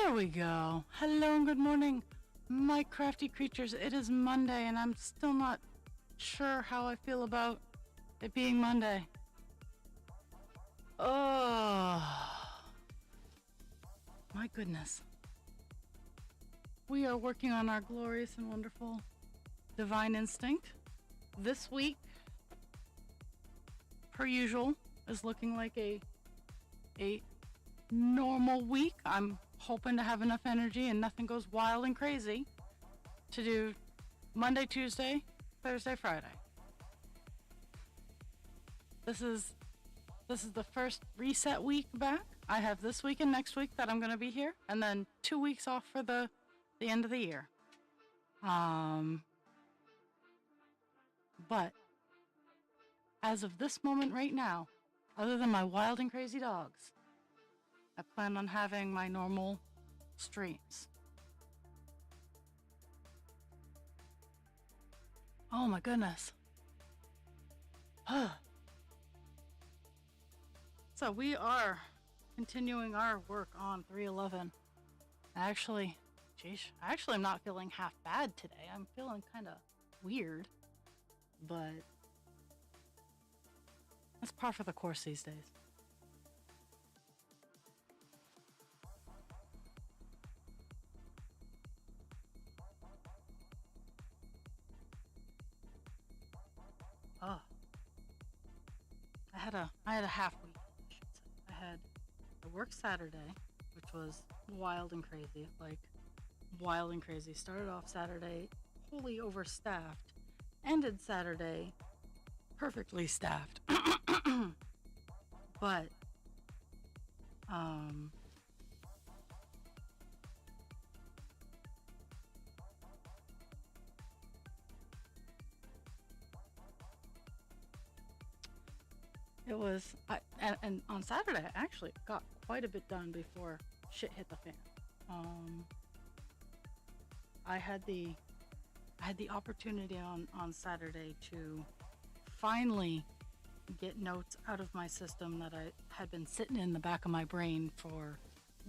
There we go. Hello and good morning, my crafty creatures. It is Monday, and I'm still not sure how I feel about it being Monday. Oh, my goodness. We are working on our glorious and wonderful divine instinct. This week, per usual, is looking like a normal week. I'm hoping to have enough energy and nothing goes wild and crazy to do Monday, Tuesday, Thursday, Friday. This is the first reset week back. I have this week and next week that I'm going to be here, and then 2 weeks off for the end of the year. But as of this moment right now, other than my wild and crazy dogs, I plan on having my normal streams. Oh my goodness. So we are continuing our work on 311. Actually, I'm not feeling half bad today. I'm feeling kind of weird, but that's par for the course these days. Oh, I had a half week. I worked Saturday, which was wild and crazy. Started off Saturday wholly overstaffed, ended Saturday perfectly staffed. But it was, and on Saturday I actually got quite a bit done before shit hit the fan. I had the opportunity on Saturday to finally get notes out of my system that I had been sitting in the back of my brain for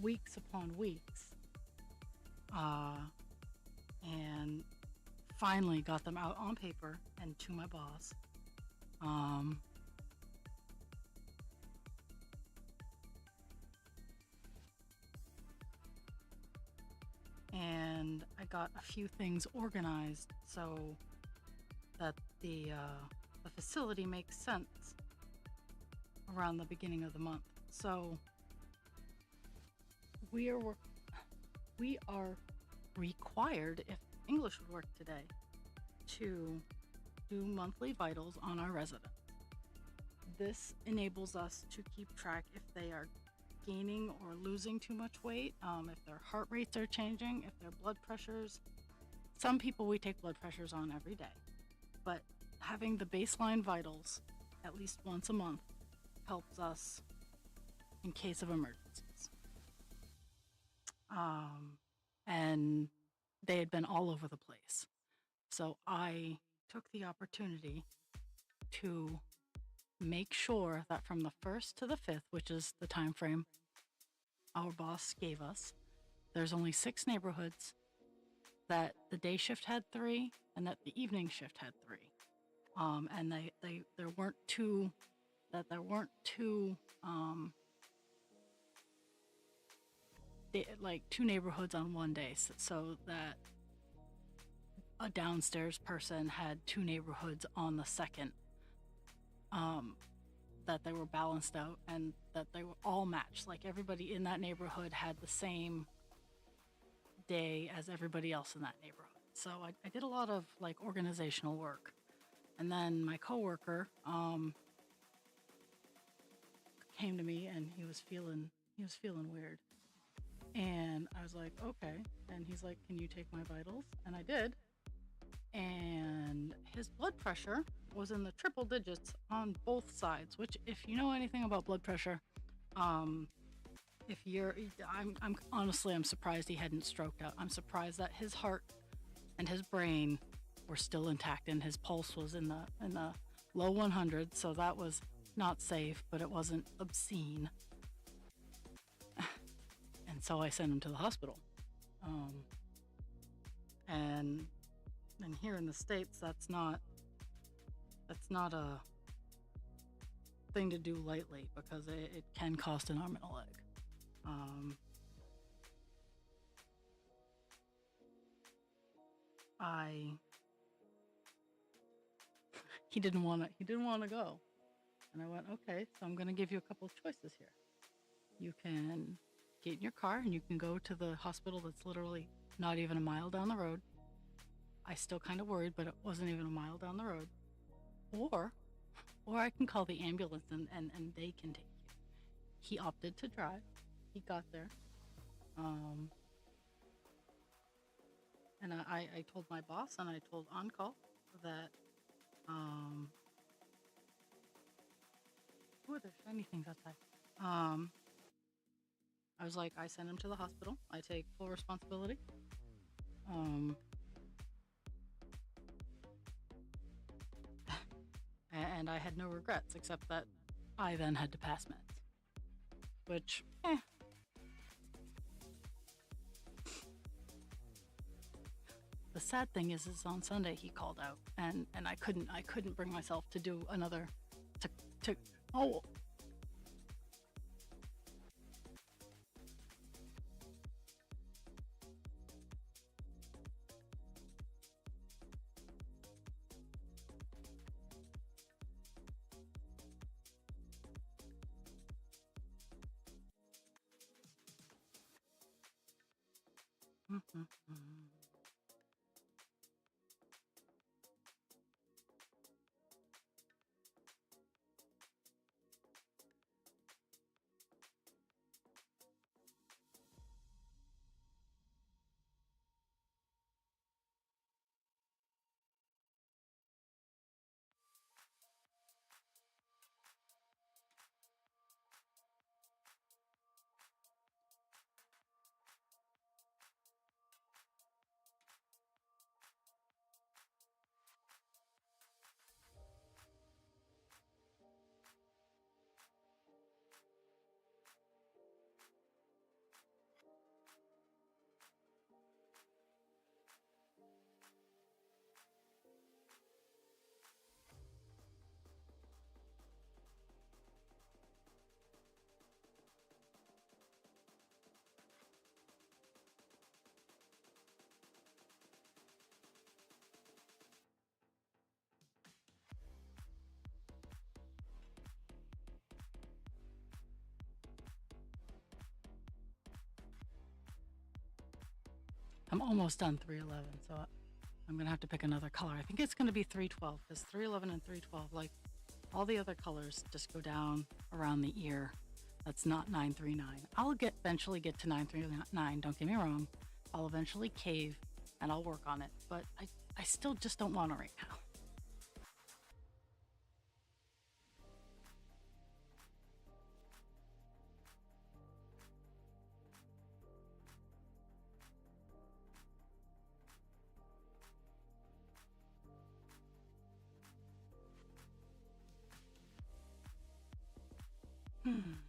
weeks upon weeks, and finally got them out on paper and to my boss. And I got a few things organized so that the facility makes sense around the beginning of the month. So we are required, if English would work today, to do monthly vitals on our residents. This enables us to keep track if they are gaining or losing too much weight, if their heart rates are changing, if their blood pressures. Some people we take blood pressures on every day, but having the baseline vitals at least once a month helps us in case of emergencies. And they had been all over the place. So I took the opportunity to make sure that from the 1st to the 5th, which is the time frame our boss gave us, there's only 6 neighborhoods, that the day shift had 3 and that the evening shift had 3. And there weren't two two neighborhoods on one day, so that a downstairs person had 2 neighborhoods on the second, that they were balanced out and that they were all matched. Like everybody in that neighborhood had the same day as everybody else in that neighborhood. So I did a lot of organizational work. And then my coworker came to me and he was feeling weird. And I was like, okay. And he's like, can you take my vitals? And I did. And his blood pressure was in the triple digits on both sides, which, if you know anything about blood pressure, I'm surprised he hadn't stroked out. I'm surprised that his heart and his brain were still intact and his pulse was in the low 100s, so that was not safe, but it wasn't obscene. And And so I sent him to the hospital. Um, and and here in the States, that's not a thing to do lightly because it can cost an arm and a leg. Um, I he didn't want to go, and I went, okay, so I'm going to give you a couple of choices here. You can get in your car and you can go to the hospital that's literally not even a mile down the road. I still kind of worried, but it wasn't even a mile down the road. Or I can call the ambulance and they can take you. He opted to drive. He got there. Um, and I told my boss and I told On Call that, um, ooh, there's shiny things outside. Um, I was like, I sent him to the hospital. I take full responsibility. Um, and I had no regrets except that I then had to pass meds, which, The sad thing is on Sunday he called out, and I couldn't bring myself to do another, to oh. I'm almost done 311, so I'm gonna have to pick another color. I think it's gonna be 312 because 311 and 312, like all the other colors, just go down around the ear. That's not 939. I'll eventually get to 939. Don't get me wrong. I'll eventually cave, and I'll work on it. But I still just don't want to right now. Hmm.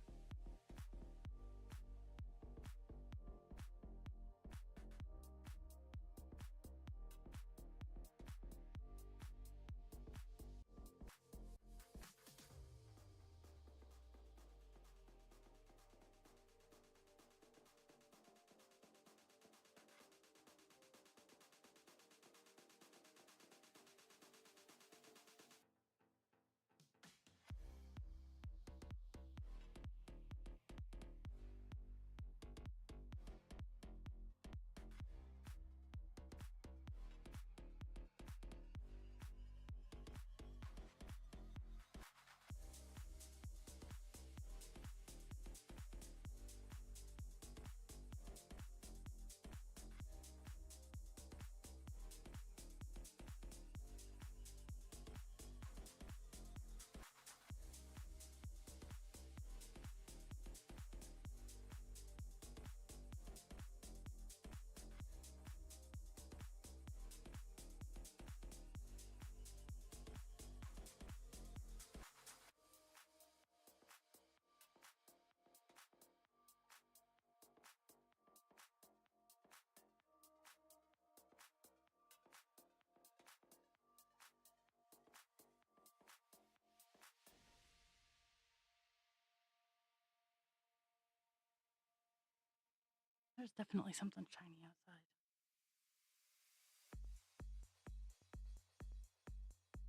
There's definitely something shiny outside.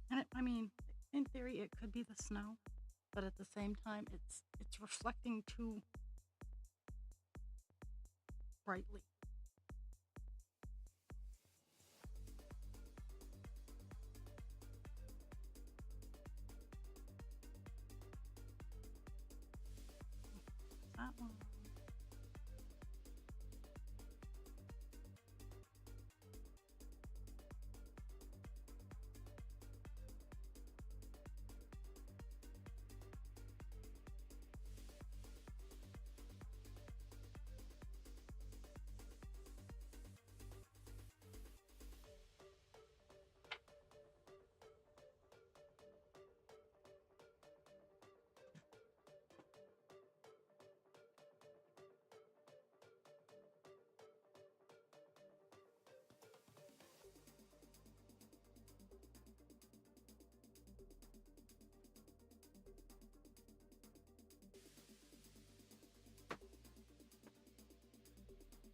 And I mean, in theory, it could be the snow, but at the same time, it's reflecting too brightly. That one.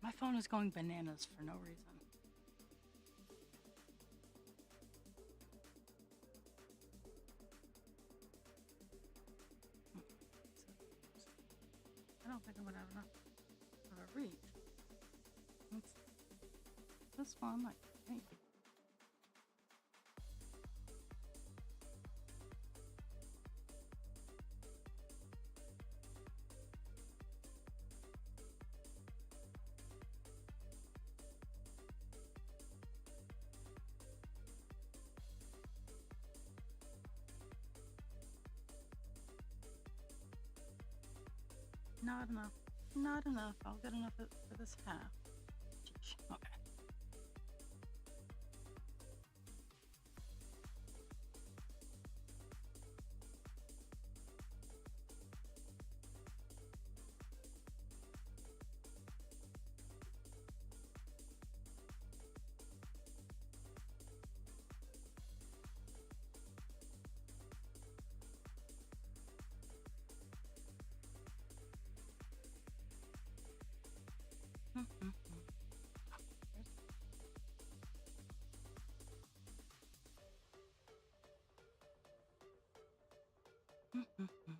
My phone is going bananas for no reason. I don't think I'm gonna have enough of a reach. It's this one, like, maybe. Not enough. Not enough. I'll get enough for this half. Sheesh. Okay. Mm-hmm. Mm-hmm.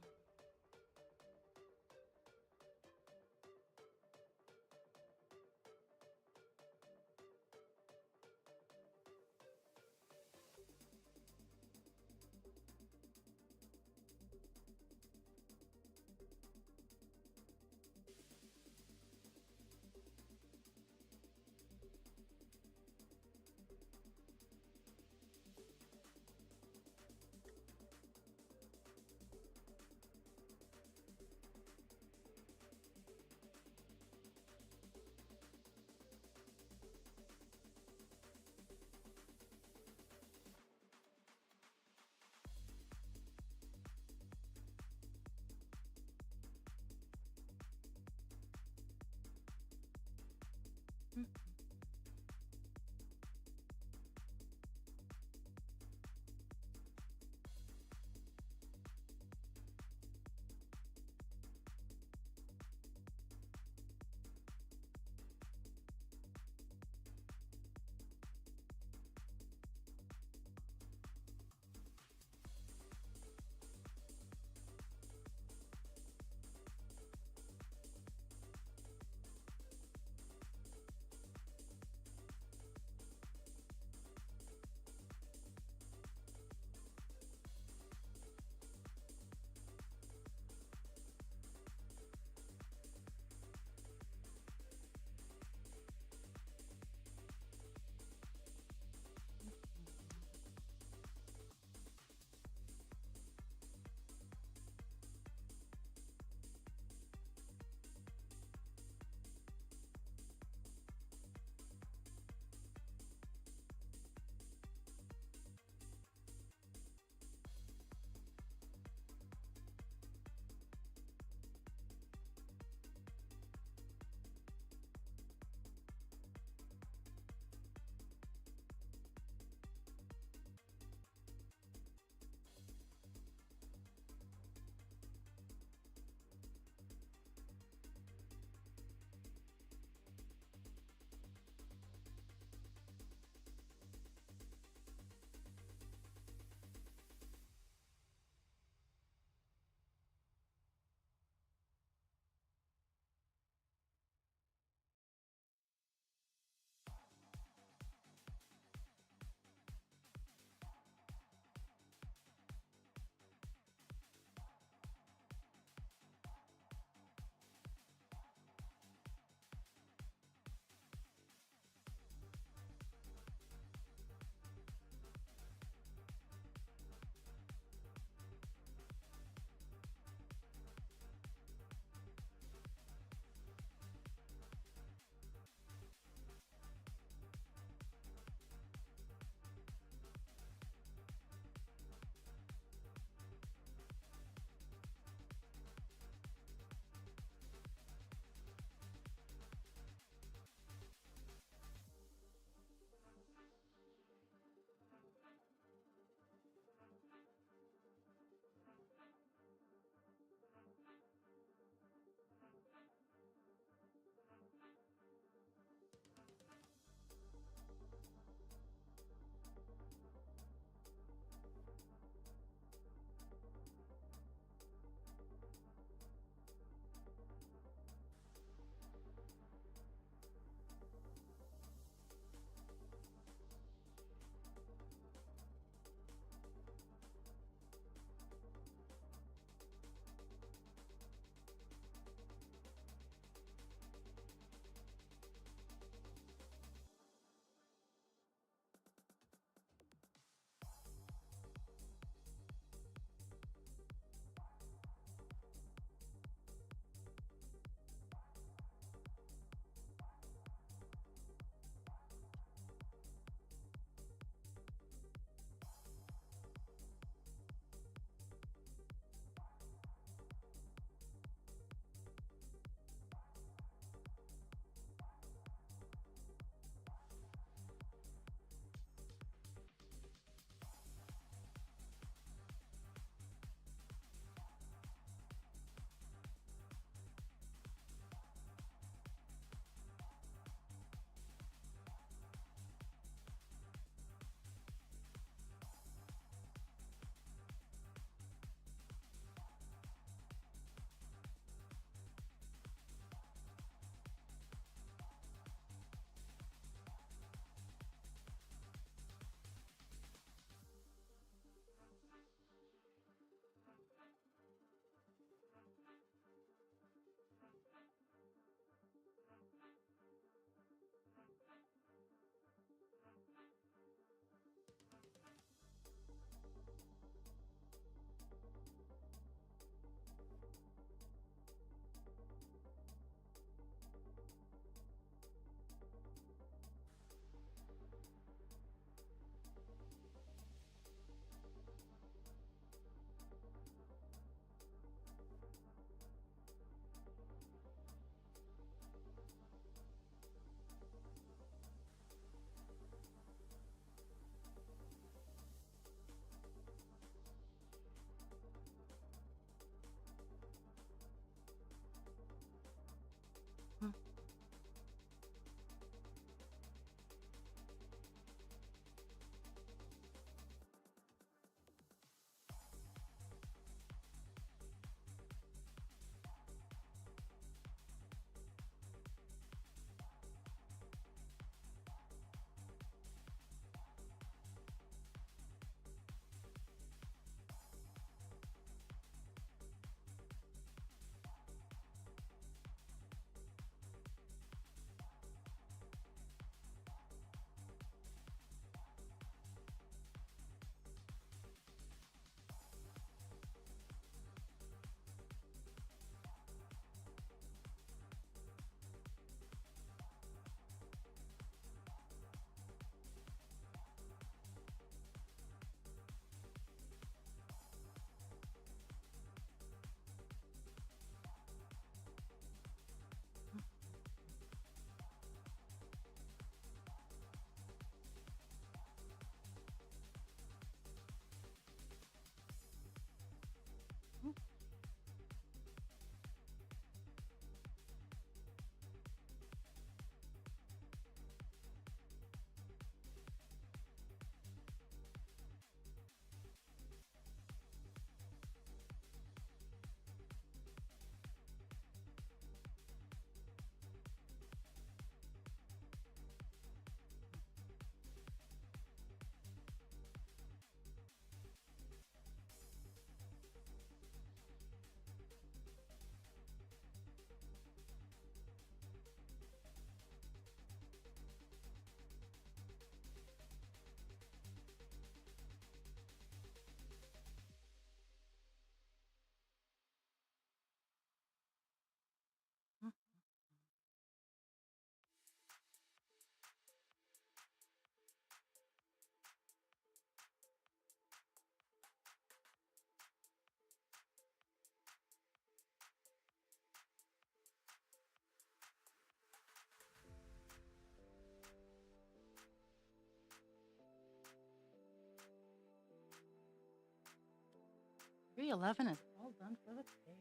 311 is all done for the day.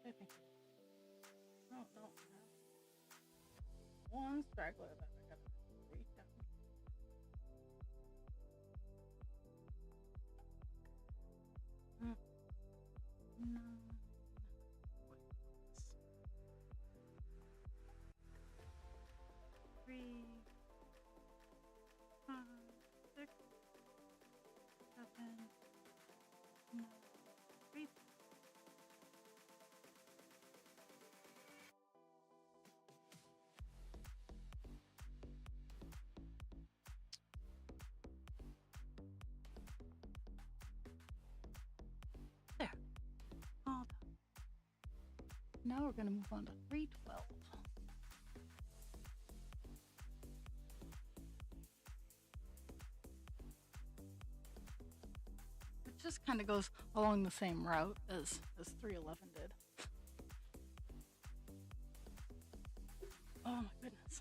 I think no, no, one straggler that I gotta reach out. No. Three, 5, 6, 7, 9, 3. There. All done. Now we're going to move on to 312. It just kind of goes along the same route as 311 did. Oh my goodness.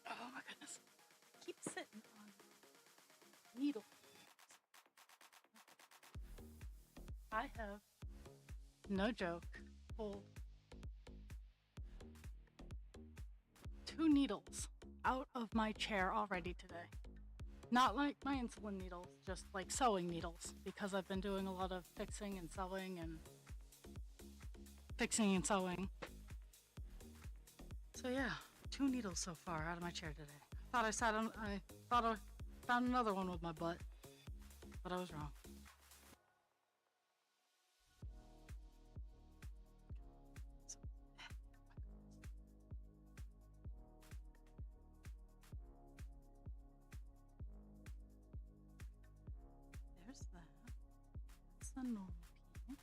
Oh my goodness. Keep sitting on needle. I have, no joke, pulled 2 needles out of my chair already today. Not like my insulin needles, just like sewing needles, because I've been doing a lot of fixing and sewing and fixing and sewing. So yeah, 2 needles so far out of my chair today. I thought I found another one with my butt, but I was wrong. There's that. That's the normal pee.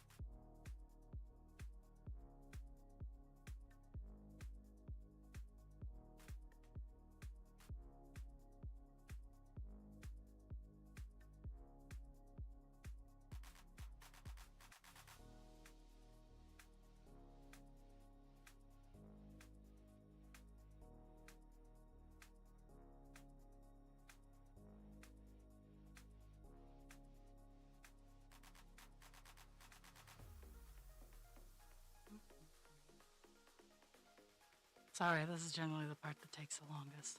Sorry, this is generally the part that takes the longest.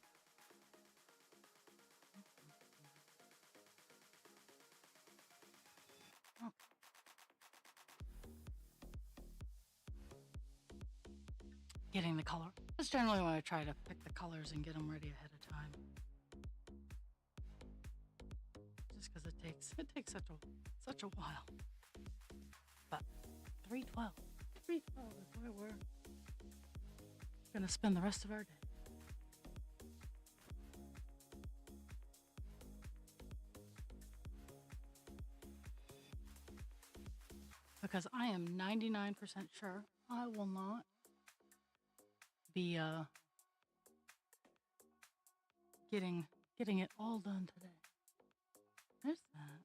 Oh. Getting the color. That's generally when I try to pick the colors and get them ready ahead of time. Just because it takes such a while. But 312 is where we're gonna spend the rest of our day. Because I am 99% sure I will not be getting it all done today. There's that.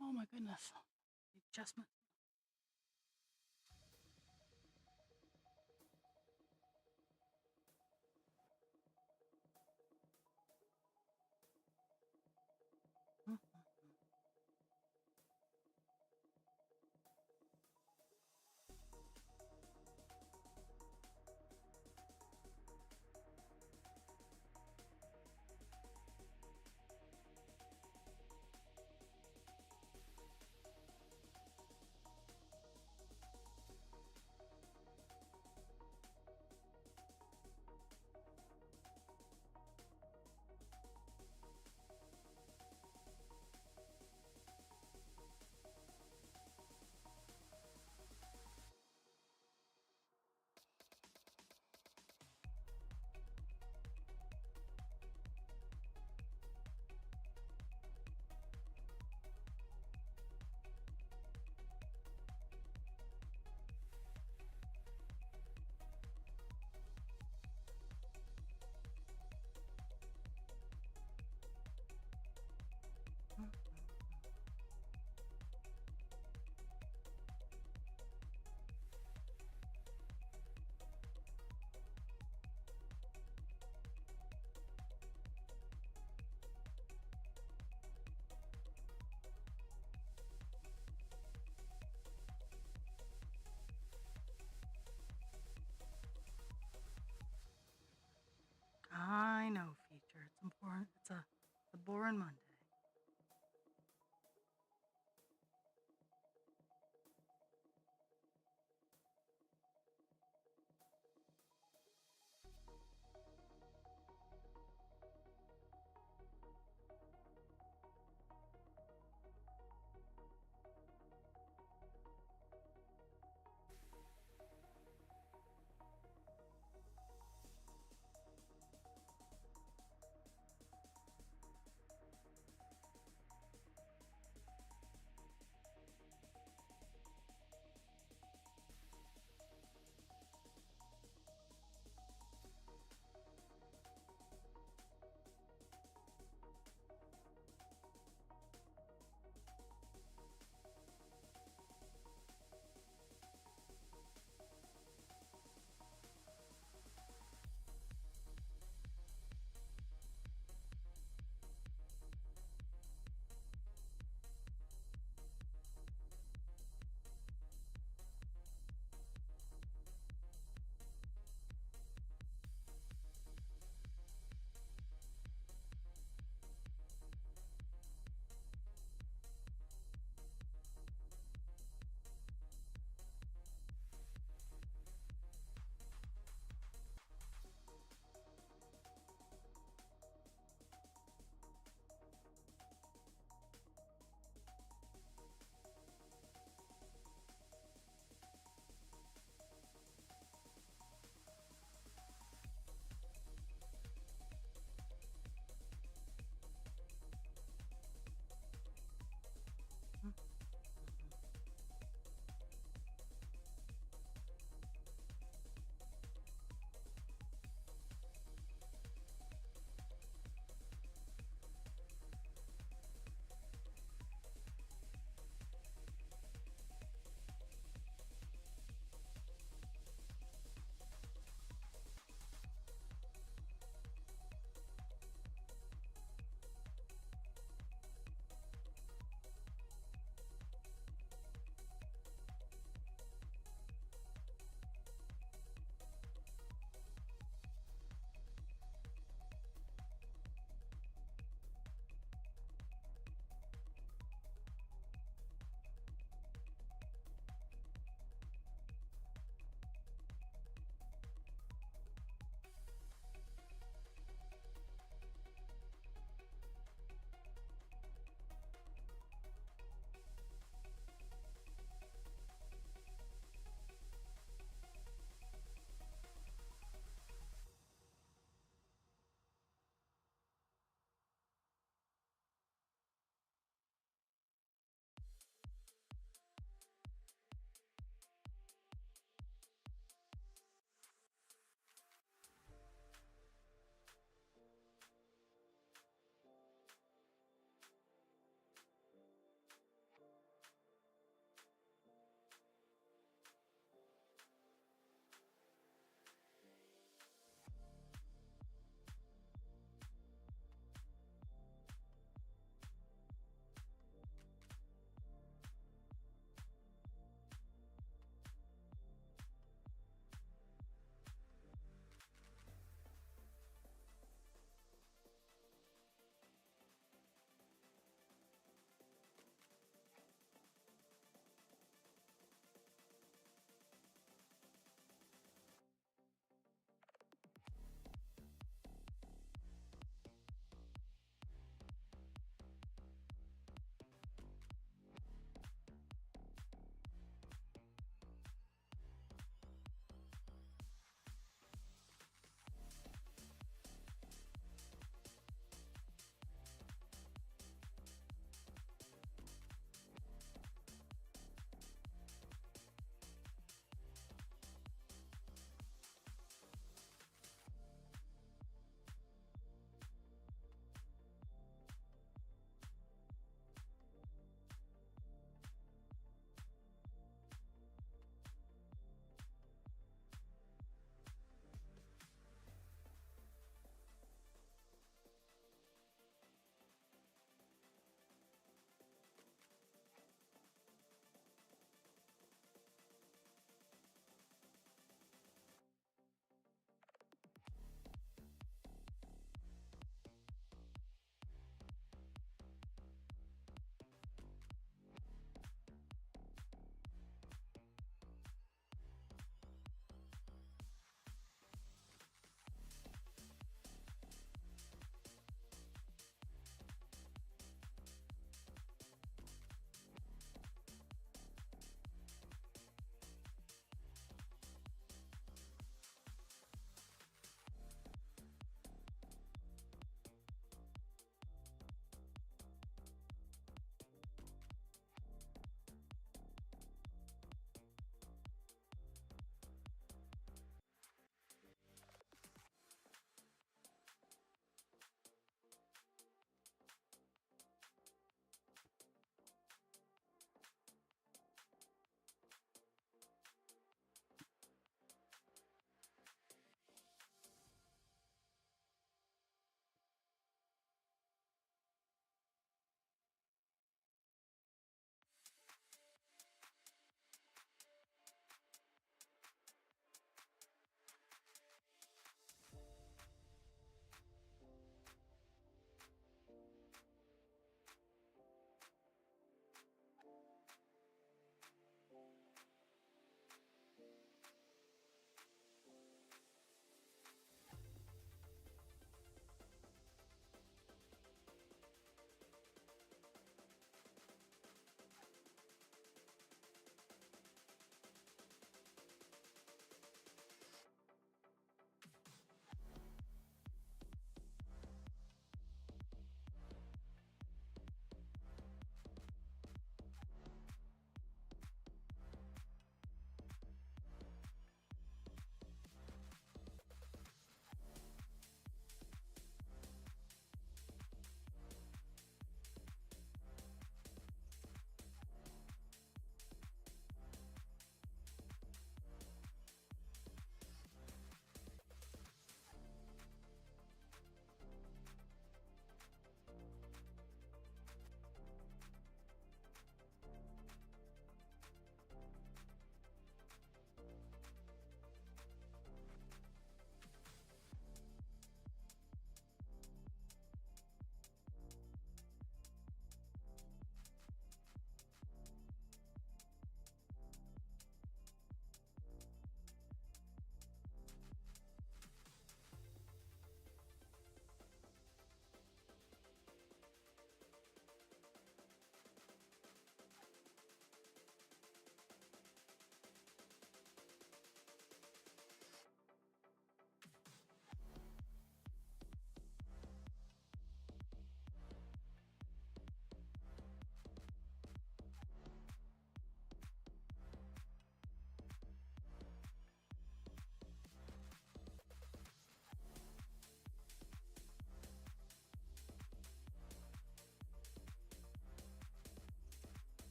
Oh my goodness. Adjustment.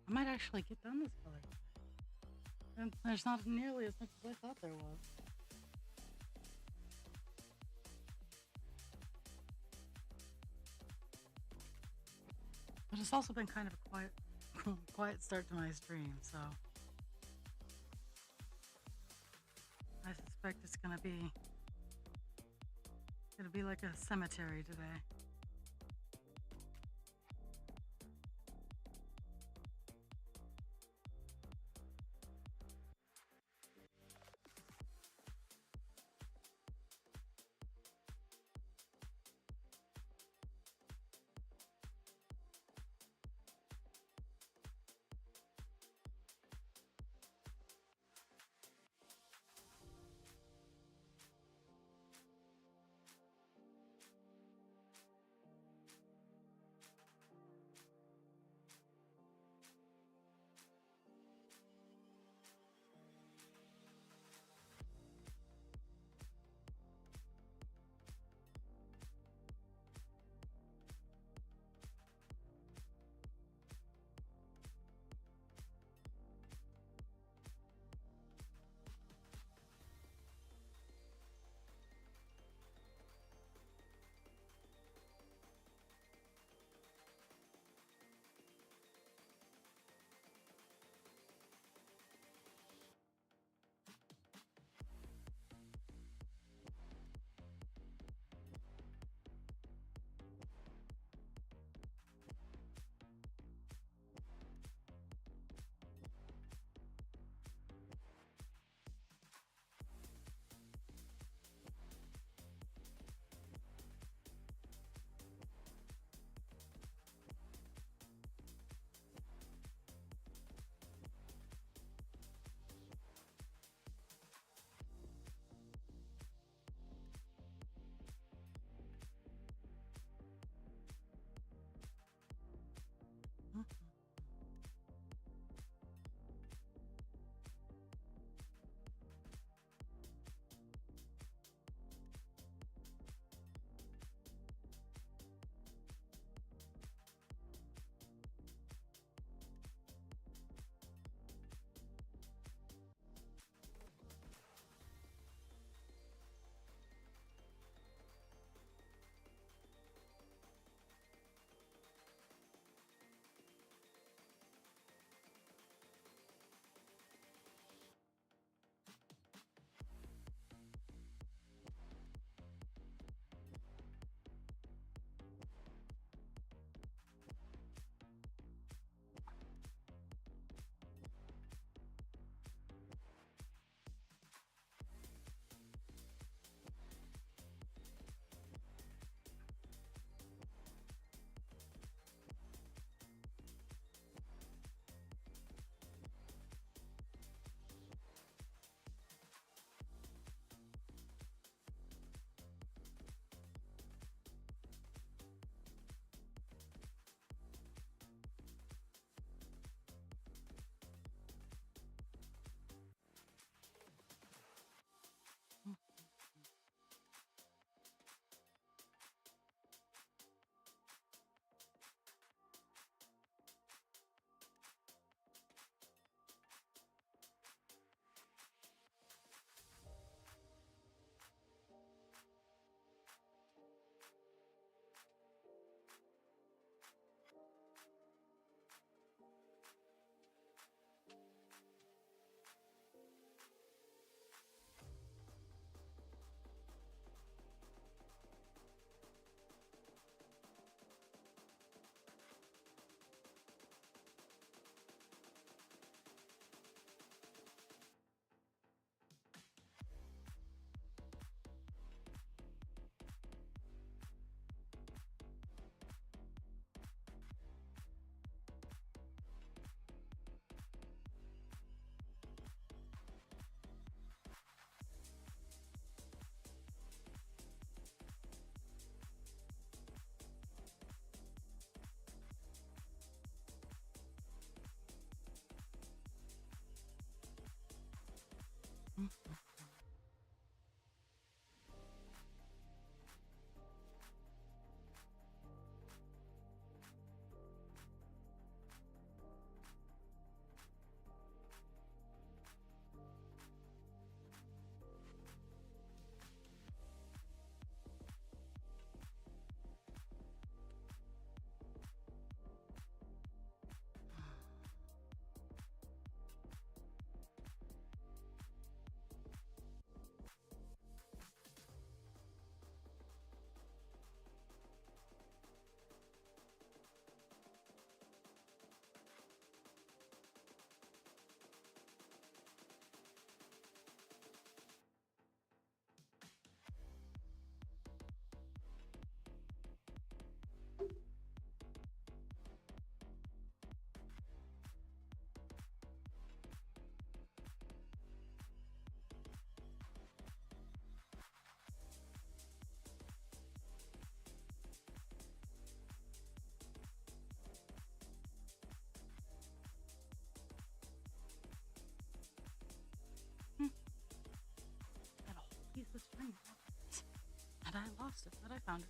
I might actually get done this color. And there's not nearly as much as I thought there was. But it's also been kind of a quiet, quiet start to my stream, so I suspect it's gonna be like a cemetery today. lost it, but I found it.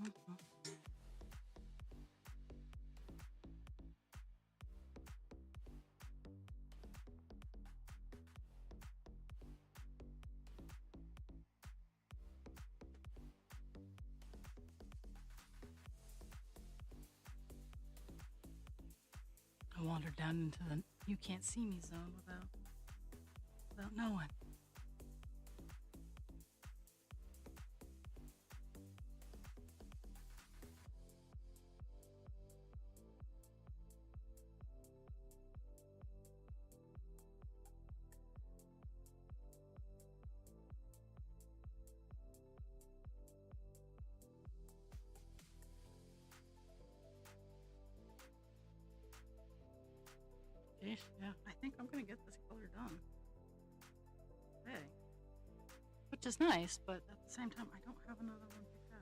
Mhm. I wandered down into the you can't see me zone without knowing. Ish, yeah, I think I'm gonna get this color done. Hey, which is nice, but at the same time, I don't have another one picked out.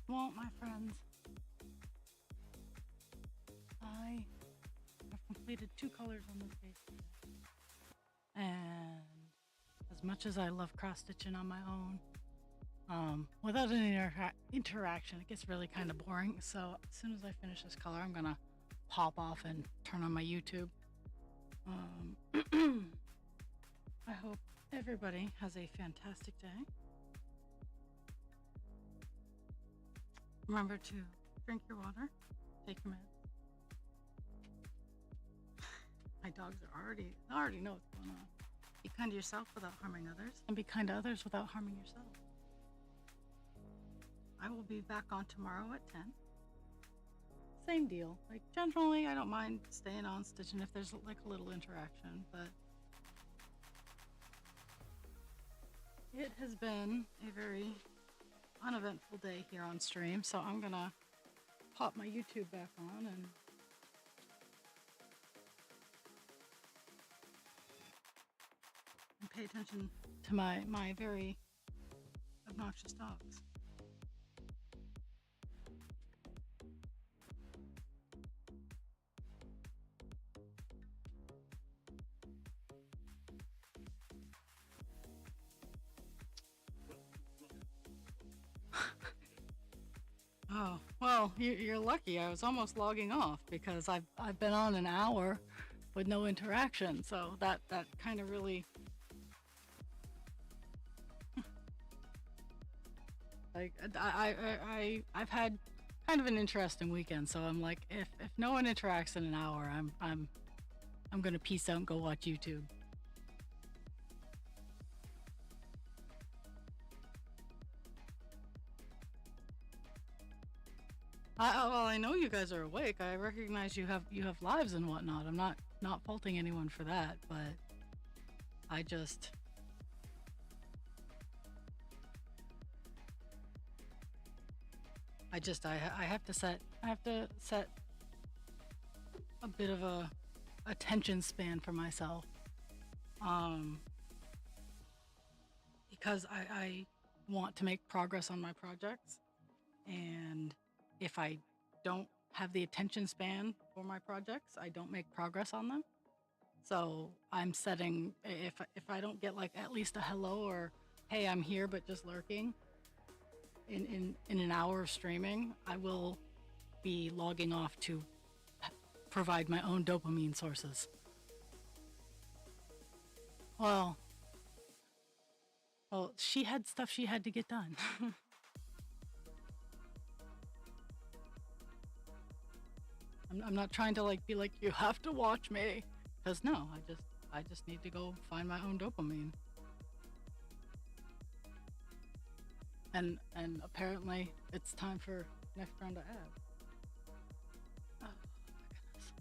Well, my friends, I have completed 2 colors on this page today. And as much as I love cross stitching on my own, without any interaction, it gets really kind of boring. So as soon as I finish this color, I'm gonna pop off and turn on my YouTube. I hope everybody has a fantastic day. Remember to drink your water, take your meds. My dogs are already know what's going on. Be kind to yourself without harming others, and be kind to others without harming yourself. I will be back on tomorrow at 10. Same deal. Like, generally, I don't mind staying on stitching if there's like a little interaction, but it has been a very uneventful day here on stream, so I'm gonna pop my YouTube back on and pay attention to my very obnoxious dogs. Oh, well, you're lucky. I was almost logging off because I've been on an hour with no interaction, so that kind of really like I've had kind of an interesting weekend, so I'm like, if no one interacts in an hour, I'm gonna peace out and go watch YouTube. Well, I know you guys are awake. I recognize you have lives and whatnot. I'm not faulting anyone for that, but I just I have to set a bit of a attention span for myself, because I want to make progress on my projects, and if I don't have the attention span for my projects, I don't make progress on them. So I'm setting, if I don't get like at least a hello or hey, I'm here but just lurking in an hour of streaming, I will be logging off to provide my own dopamine sources. Well, she had stuff she had to get done. I'm not trying to like be like, you have to watch me, because no, I just need to go find my own dopamine. And apparently it's time for next round of ads. Oh my goodness.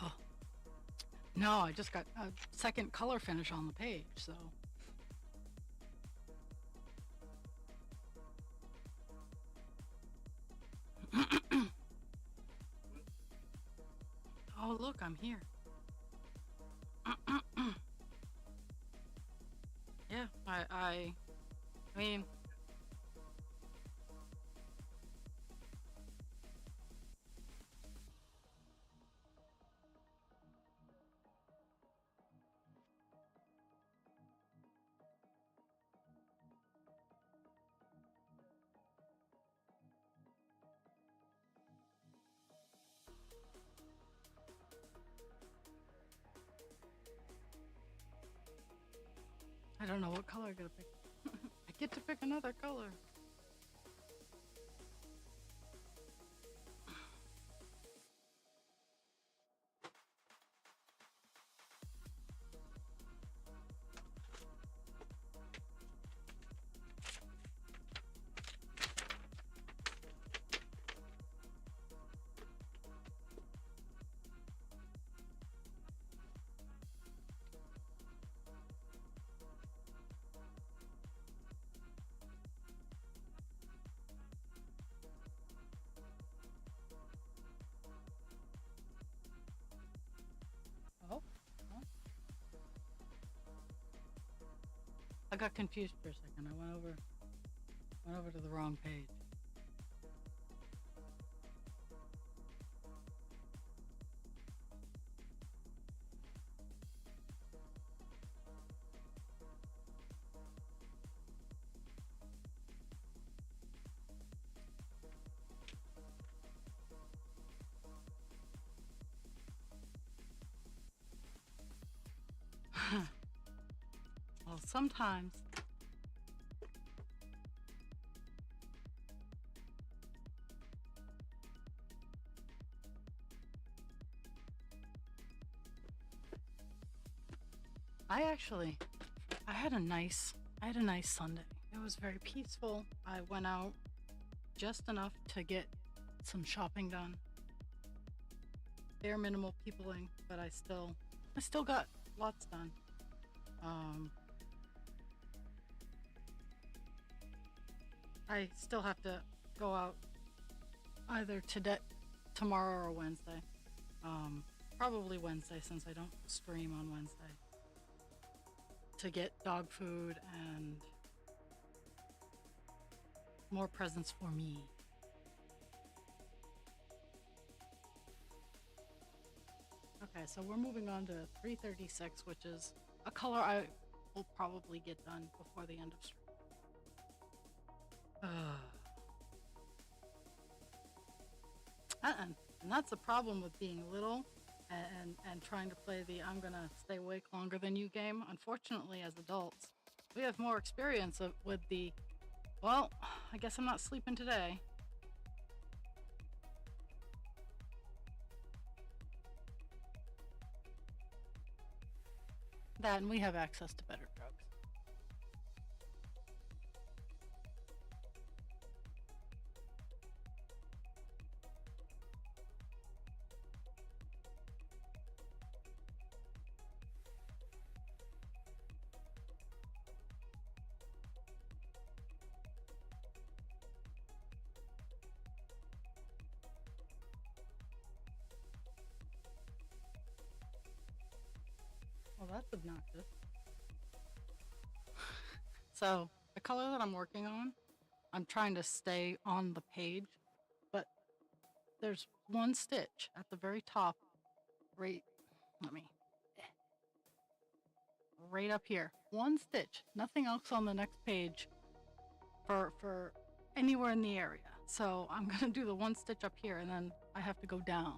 Oh. No, I just got a second color finish on the page, so. Oh, look, I'm here. Yeah, I mean, I don't know what color I gotta pick. I get to pick another color. got confused for a second. I went over to the wrong page. Well, sometimes I had a nice Sunday. It was very peaceful. I went out just enough to get some shopping done. Bare minimal peopling, but I still got lots done. I still have to go out either today, tomorrow, or Wednesday. Probably Wednesday, since I don't stream on Wednesday, to get dog food and more presents for me. Okay, so we're moving on to 336, which is a color I will probably get done before the end of stream. And that's the problem with being little and trying to play the I'm gonna stay awake longer than you game. Unfortunately, as adults, we have more experience with the, well, I guess I'm not sleeping today. That, and we have access to better drugs. Well, that's obnoxious. So, the color that I'm working on, I'm trying to stay on the page, but there's one stitch at the very top, right up here. One stitch, nothing else on the next page for anywhere in the area. So I'm gonna do the one stitch up here, and then I have to go down.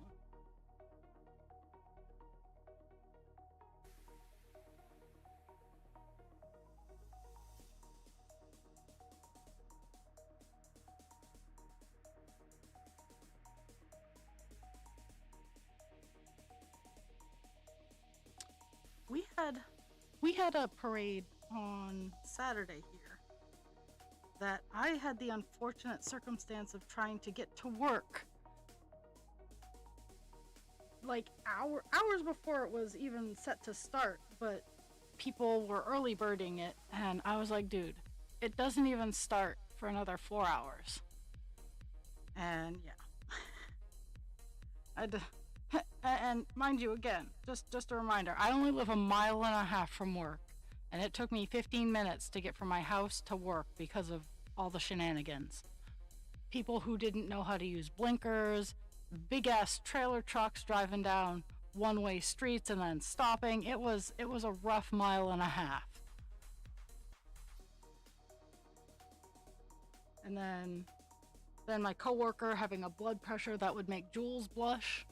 We had a parade on Saturday here that I had the unfortunate circumstance of trying to get to work like hours before it was even set to start, but people were early birding it, and I was like, dude, it doesn't even start for another 4 hours. And yeah. And mind you, again, just a reminder, I only live 1.5 miles from work, and it took me 15 minutes to get from my house to work because of all the shenanigans. People who didn't know how to use blinkers, big ass trailer trucks driving down one-way streets and then stopping. It was a rough 1.5 miles. And then my coworker having a blood pressure that would make Jules blush.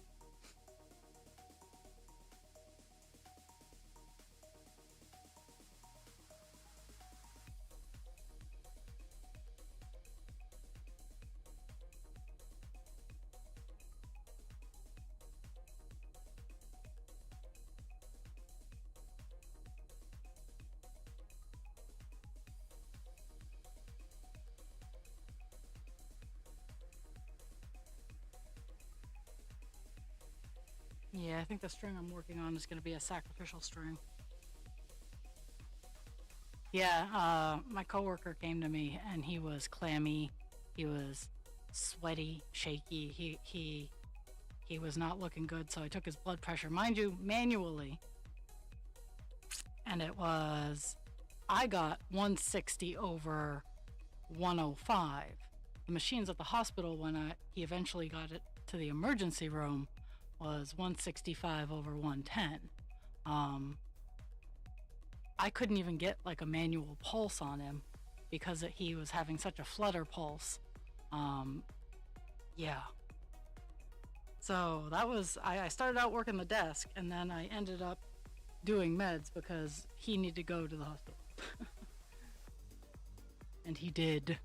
Yeah, I think the string I'm working on is going to be a sacrificial string. Yeah, my coworker came to me and he was clammy. He was sweaty, shaky. He was not looking good, so I took his blood pressure, mind you, manually. And it was I got 160 over 105. The machines at the hospital when he eventually got it to the emergency room was 165 over 110. I couldn't even get like a manual pulse on him because he was having such a flutter pulse. Yeah. So that was, I started out working the desk and then I ended up doing meds because he needed to go to the hospital. And he did.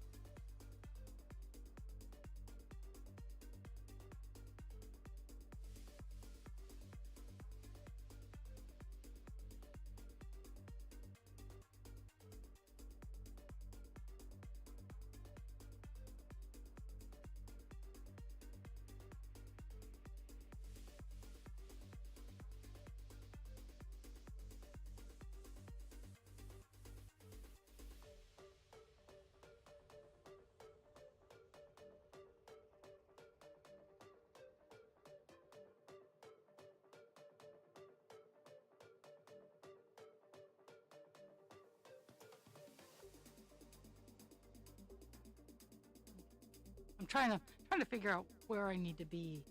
I'm trying to figure out where I need to be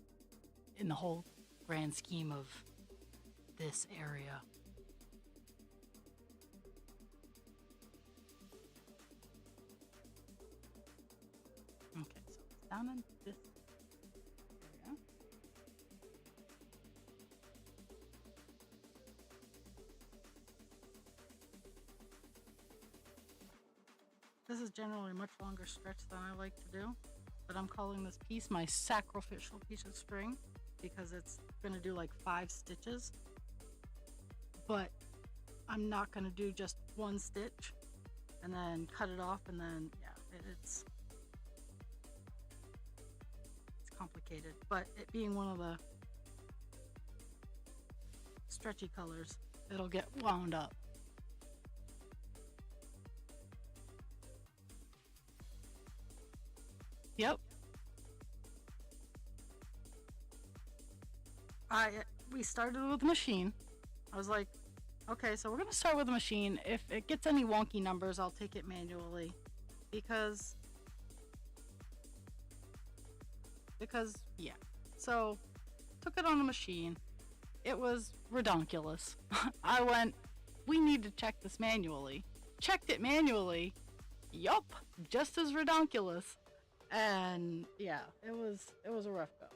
in the whole grand scheme of this area. Okay, so it's down in this area. This is generally a much longer stretch than I like to do, but I'm calling this piece my sacrificial piece of string because it's going to do like 5 stitches. But I'm not going to do just one stitch and then cut it off and then, yeah, it's complicated. But it being one of the stretchy colors, it'll get wound up. Yep. We started with the machine. I was like, okay, so we're gonna start with the machine. If it gets any wonky numbers, I'll take it manually, because yeah. So took it on the machine. It was redonkulous. I went, we need to check this manually. Checked it manually. Yup, just as redonkulous. And yeah, it was a rough go.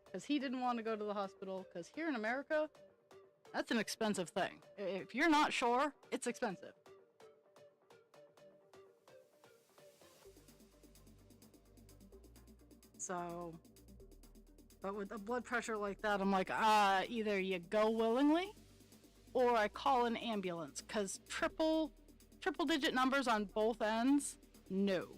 Because he didn't want to go to the hospital, because here in America, that's an expensive thing. If you're not sure, it's expensive. So, but with a blood pressure like that, I'm like, either you go willingly, or I call an ambulance, because triple digit numbers on both ends, no.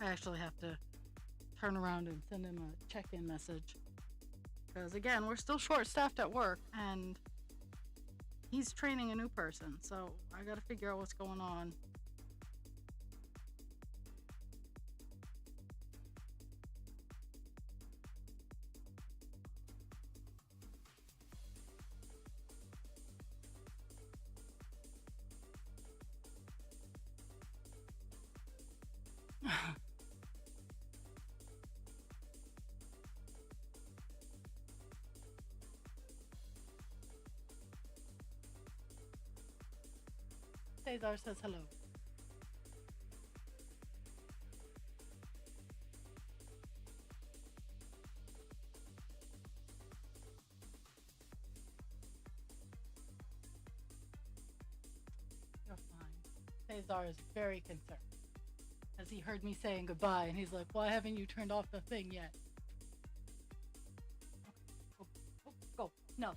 I actually have to turn around and send him a check-in message. Because again, we're still short-staffed at work, and he's training a new person, so I gotta figure out what's going on. Cesar says hello. You're fine. Cesar is very concerned, as he heard me saying goodbye, and he's like, why haven't you turned off the thing yet? Okay, go. No.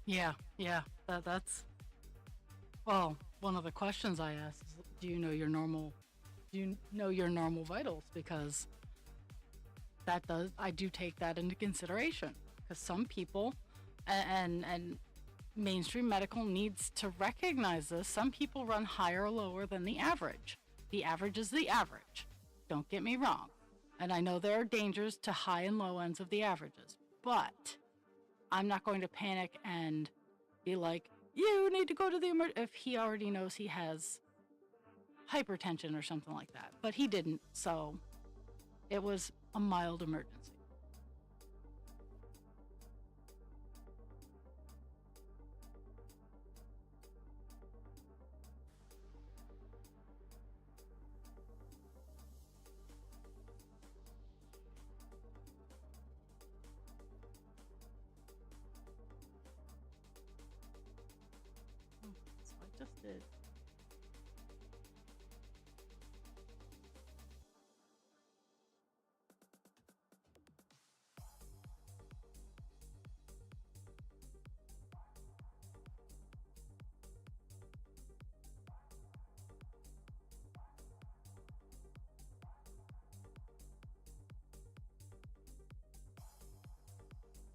Yeah, yeah. That's well, one of the questions I asked is, do you know your normal vitals? Because I do take that into consideration. Because some people, and mainstream medical needs to recognize this. Some people run higher or lower than the average. The average is the average. Don't get me wrong. And I know there are dangers to high and low ends of the averages, but I'm not going to panic and be like, you need to go to the if he already knows he has hypertension or something like that. But he didn't, so it was a mild emergency. So I just did.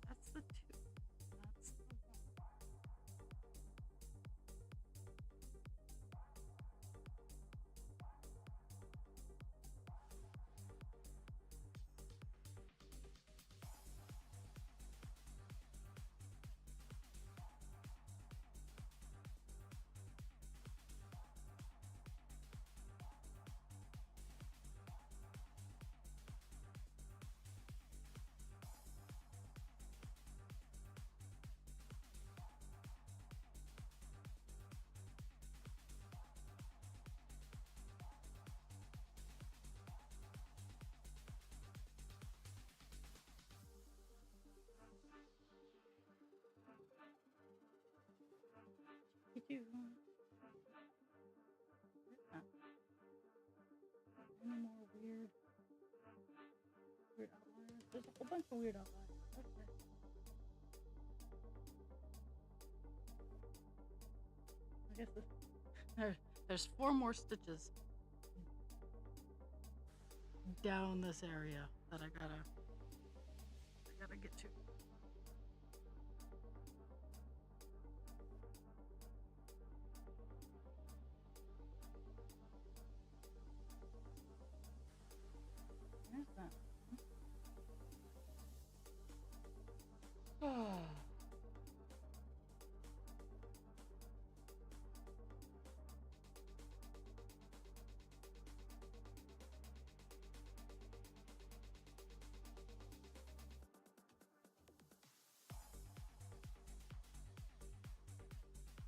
That's the two. That's the one. You do. Any more weird outliers? There's a whole bunch of weird outliers. Okay. I guess there's four more stitches down this area that I gotta get to. There's that. Oh.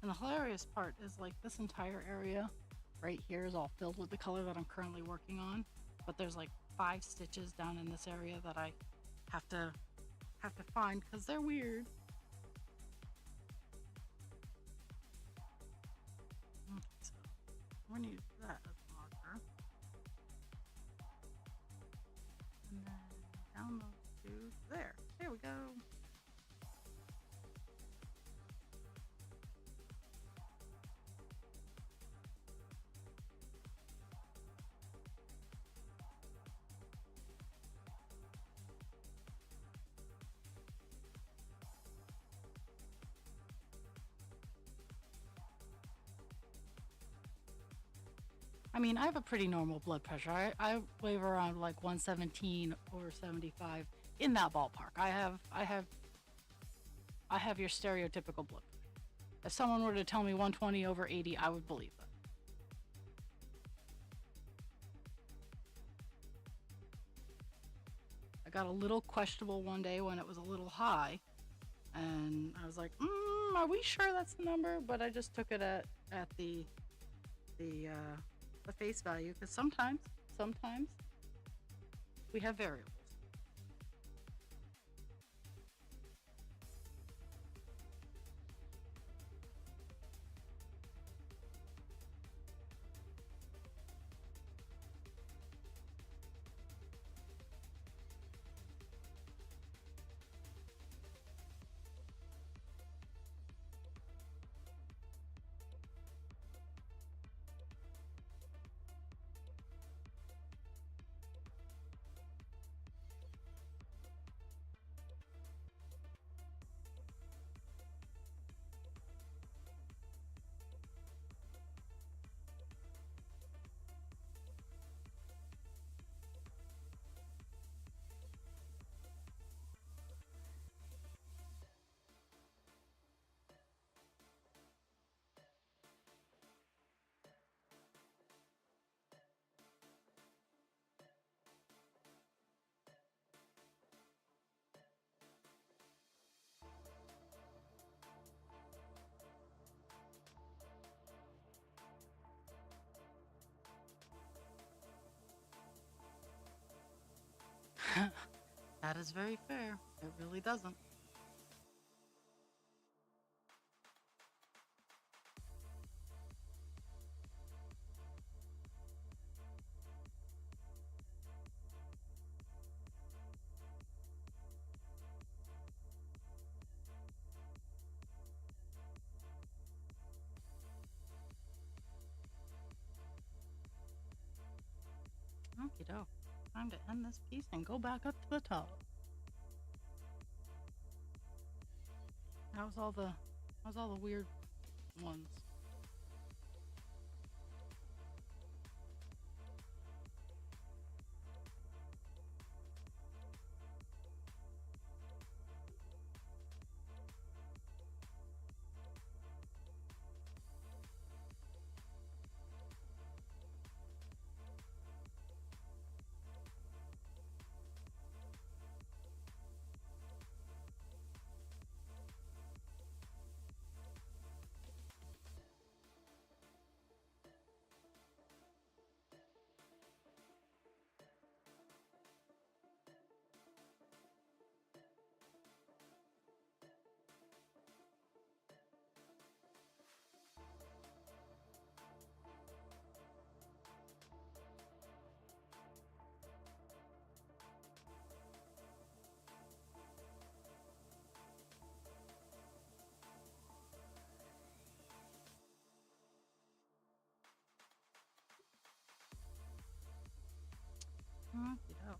And the hilarious part is like this entire area right here is all filled with the color that I'm currently working on. But there's like 5 stitches down in this area that I have to find because they're weird. Okay, so we're gonna use that as a marker. And then down those two. There we go. I mean, I have a pretty normal blood pressure. I weigh around like 117 over 75 in that ballpark. I have your stereotypical blood pressure. If someone were to tell me 120 over 80, I would believe them. I got a little questionable one day when it was a little high, and I was like, "Are we sure that's the number?" But I just took it at the face value because sometimes we have variables. That is very fair. It really doesn't. Okie doke. Time to end this piece and go back up to the top. That was all the weird ones. Okie doke.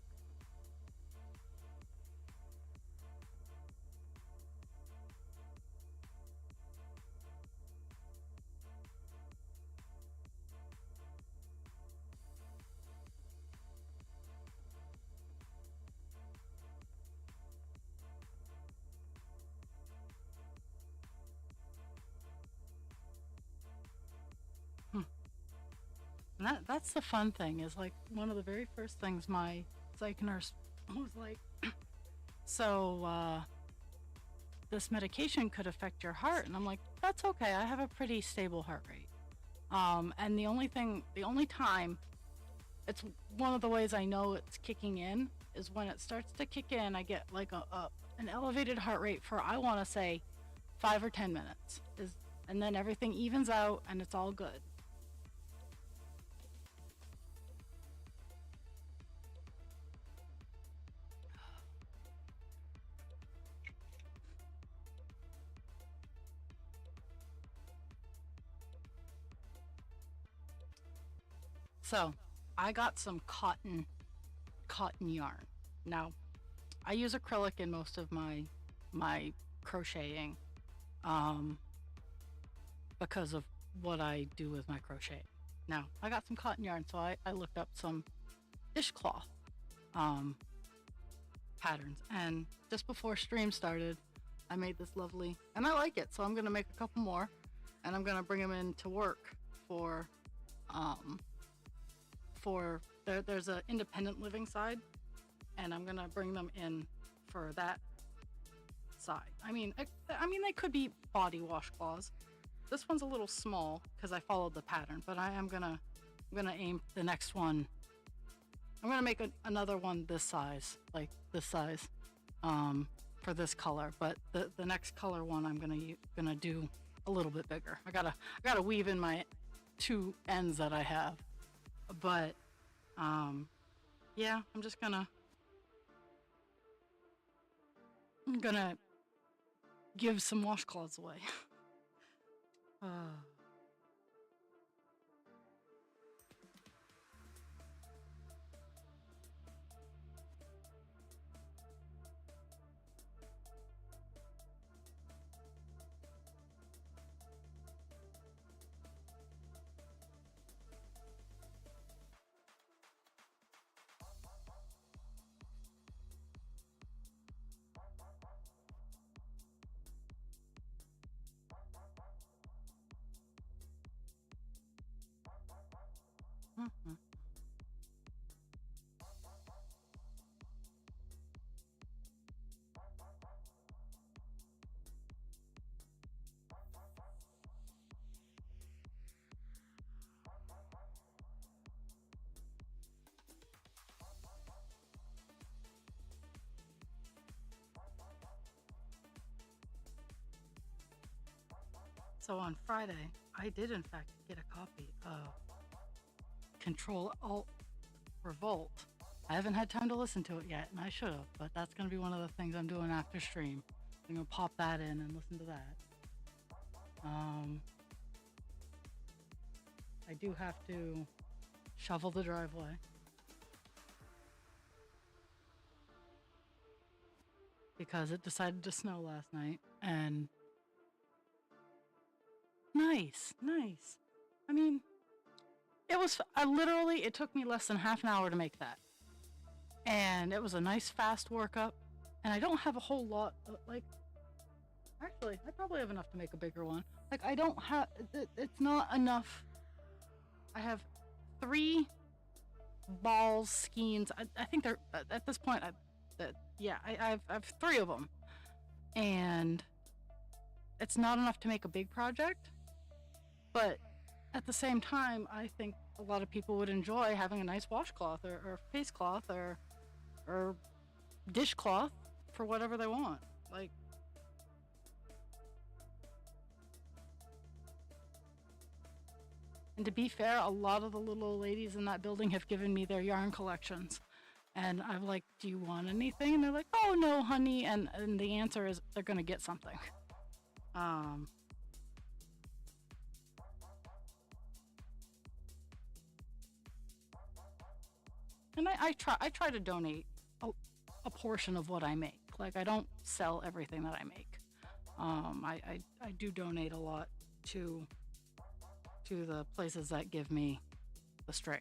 And that's the fun thing is like one of the very first things my psych nurse was like, so this medication could affect your heart. And I'm like, that's okay. I have a pretty stable heart rate. And the only time, it's one of the ways I know it's kicking in is when it starts to kick in, I get like an elevated heart rate for, I want to say 5 or 10 minutes and then everything evens out and it's all good. So I got some cotton yarn. Now I use acrylic in most of my crocheting because of what I do with my crochet. Now I got some cotton yarn, so I looked up some dishcloth patterns, and just before stream started I made this lovely, and I like it, so I'm gonna make a couple more and I'm gonna bring them into work for there's an independent living side, and I'm gonna bring them in for that side. I mean they could be body washcloths. This one's a little small because I followed the pattern, but I'm gonna aim the next one. I'm gonna make another one this size, like this size, for this color. But the next color one I'm gonna do a little bit bigger. I gotta weave in my 2 ends that I have, but yeah, I'm gonna give some washcloths away. Mhm. So on Friday, I did in fact get a copy of Control Alt Revolt. I haven't had time to listen to it yet, and I should have, but that's going to be one of the things I'm doing after stream. I'm going to pop that in and listen to that. I do have to shovel the driveway because it decided to snow last night, and nice. I mean, it was, it took me less than half an hour to make that. And it was a nice fast workup, and I don't have a whole lot of, actually, I probably have enough to make a bigger one. I don't have, it's not enough. I have 3 balls, skeins. I think they're, at this point, I have 3 of them. And it's not enough to make a big project, but at the same time, I think a lot of people would enjoy having a nice washcloth or face cloth or dishcloth for whatever they want. And to be fair, a lot of the little ladies in that building have given me their yarn collections. And I'm like, do you want anything? And they're like, oh, no, honey. And the answer is they're going to get something. And I try to donate a portion of what I make. I don't sell everything that I make. I do donate a lot to the places that give me the string.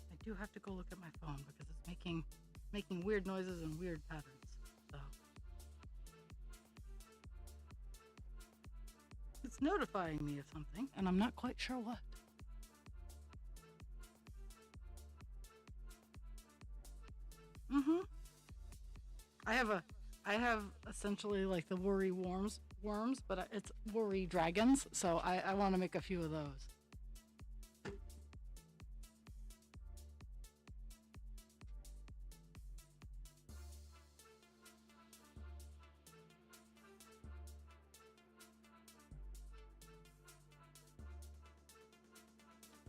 I do have to go look at my phone because it's making weird noises and weird patterns. So it's notifying me of something, and I'm not quite sure what. I have essentially like the worry worms, but it's worry dragons. So I want to make a few of those.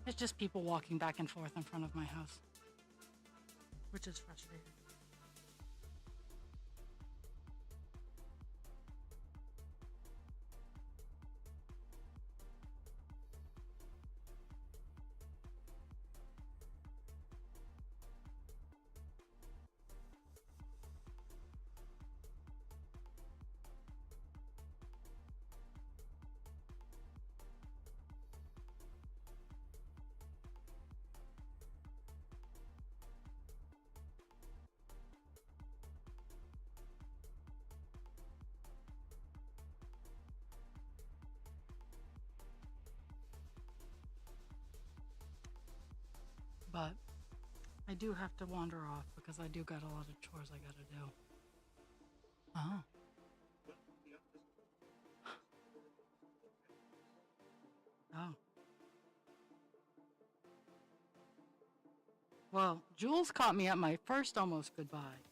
It's just people walking back and forth in front of my house, which is frustrating. But I do have to wander off because I do got a lot of chores I gotta do. Oh. Oh. Well, Jules caught me at my first almost goodbye.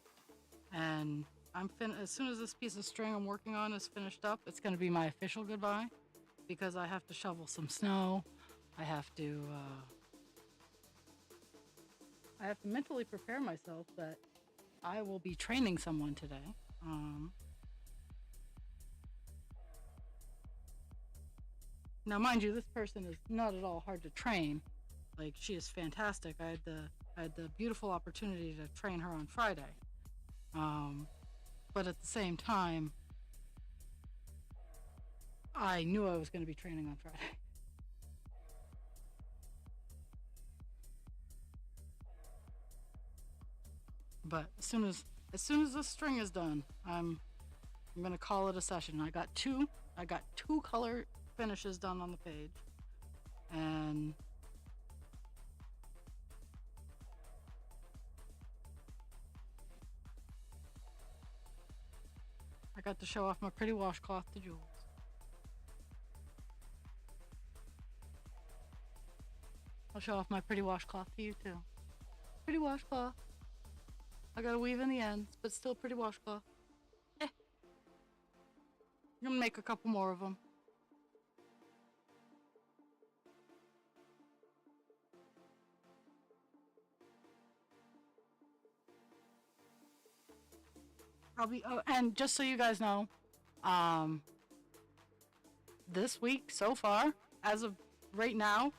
And as soon as this piece of string I'm working on is finished up, it's gonna be my official goodbye because I have to shovel some snow. I have to mentally prepare myself that I will be training someone today. Now, mind you, this person is not at all hard to train. She is fantastic. I had the beautiful opportunity to train her on Friday. But at the same time, I knew I was going to be training on Friday. But as soon as this string is done, I'm gonna call it a session. I got two color finishes done on the page, and I got to show off my pretty washcloth to Jules. I'll show off my pretty washcloth to you too. Pretty washcloth. I gotta weave in the ends, but still pretty washcloth. I'm gonna make a couple more of them. And just so you guys know, this week so far, as of right now,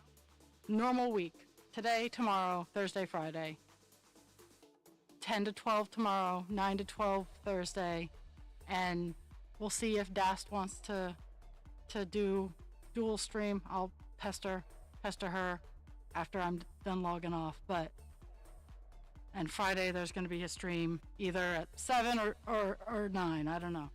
normal week. Today, tomorrow, Thursday, Friday. 10 to 12 tomorrow, 9 to 12 Thursday, and we'll see if Dast wants to do dual stream. I'll pester her after I'm done logging off. And Friday there's going to be a stream either at 7 or 9. I don't know.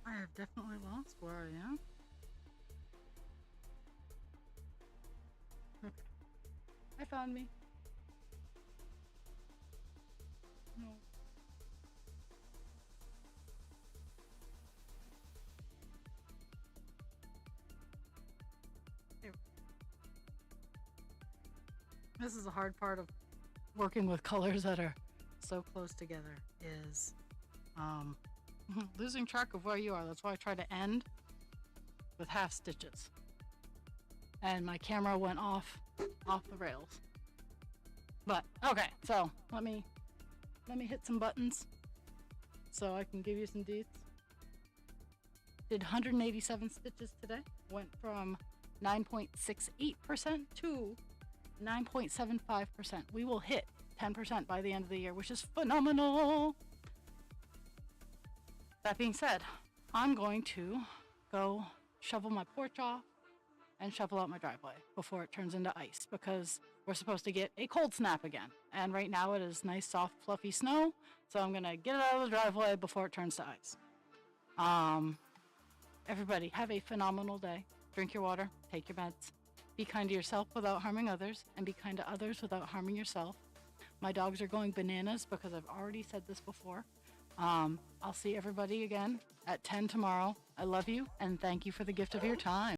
I have definitely lost where I am. Okay. I found me. No. There. This is the hard part of working with colors that are so close together is losing track of where you are. That's why I try to end with half stitches. And my camera went off the rails. But okay, so let me hit some buttons so I can give you some deets. Did 187 stitches today. Went from 9.68% to 9.75%. We will hit 10% by the end of the year, which is phenomenal. That being said, I'm going to go shovel my porch off and shovel out my driveway before it turns into ice, because we're supposed to get a cold snap again. And right now it is nice, soft, fluffy snow. So I'm gonna get it out of the driveway before it turns to ice. Everybody have a phenomenal day. Drink your water, take your meds. Be kind to yourself without harming others, and be kind to others without harming yourself. My dogs are going bananas because I've already said this before. I'll see everybody again at 10 tomorrow. I love you and thank you for the gift of your time.